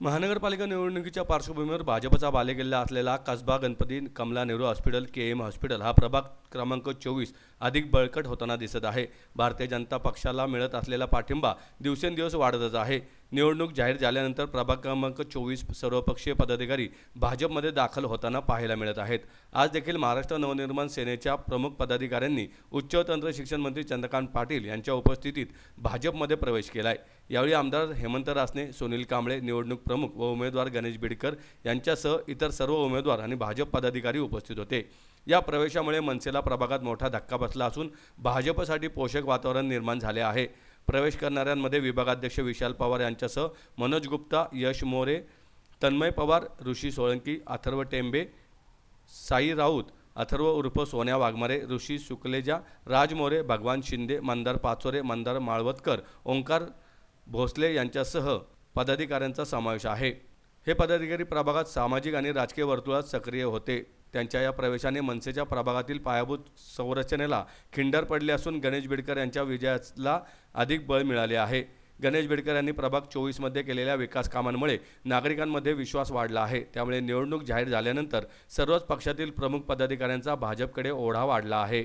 महानगरपालिका निवडणुकीच्या पार्श्वभूमीवर भाजपचा बालेकिल्ला असलेला Kasba Ganpati Kamala Nehru hospital KM hospital हा प्रभाग क्रमांक 24 अधिक बळकट होताना दिसत आहे। भारतीय जनता पक्षाला मिळत असलेला पाठिंबा दिवसेंदिवस वाढतच आहे। निवडणूक जाहीर झाल्यानंतर प्रभाग क्रमांक 24 सर्वपक्षीय पदाधिकारी भाजपमध्ये दाखल होताना पाहायला मिळत आहेत। आज देखील महाराष्ट्र नवनिर्माण सेनेच्या प्रमुख पदाधिकाऱ्यांनी उच्च व तंत्र शिक्षण मंत्री चंद्रकांत पाटील यांच्या उपस्थितीत भाजपमध्ये प्रवेश केलाय। यावेळी आमदार हेमंत रासने, सुनील कांबळे, निवडणूक प्रमुख व उमेदवार गणेश बिडकर यांच्यासह इतर सर्व उमेदवार आणि भाजप पदाधिकारी उपस्थित होते। या प्रवेशामुळे मनसेला प्रभागात मोठा धक्का बसला असून भाजपसाठी पोषक वातावरण निर्माण झाले आहे। प्रवेश करणाऱ्यांमध्ये विभागाध्यक्ष विशाल पवार यांच्यासह मनोज गुप्ता, यश मोरे, तन्मय पवार, ऋषी सोळंकी, अथर्व टेंबे, साई राऊत, अथर्व उर्फ सोन्या वाघमारे, ऋषी सुकलेजा, राज मोरे, भगवान शिंदे, मंदार पाचोरे, मंदार माळवतकर, ओंकार भोसले यांच्यासह पदाधिकाऱ्यांचा समावेश आहे। हे पदाधिकारी प्रभागात सामाजिक आणि राजकीय वर्तुळात सक्रिय होते। त्यांच्या या प्रवेशाने मनसेच्या प्रभागातील पायाभूत संरचनेला खिंडार पडले असून गणेश बिडकर यांच्या विजयाला अधिक बळ मिळाले आहे। गणेश बिडकर यांनी प्रभाग 24 मध्ये केलेल्या विकास कामांमुळे नागरिकांमध्ये विश्वास वाढला आहे। त्यामुळे निवडणूक जाहीर झाल्यानंतर सर्वच पक्षातील प्रमुख पदाधिकाऱ्यांचा भाजपकडे ओढा वाढला आहे।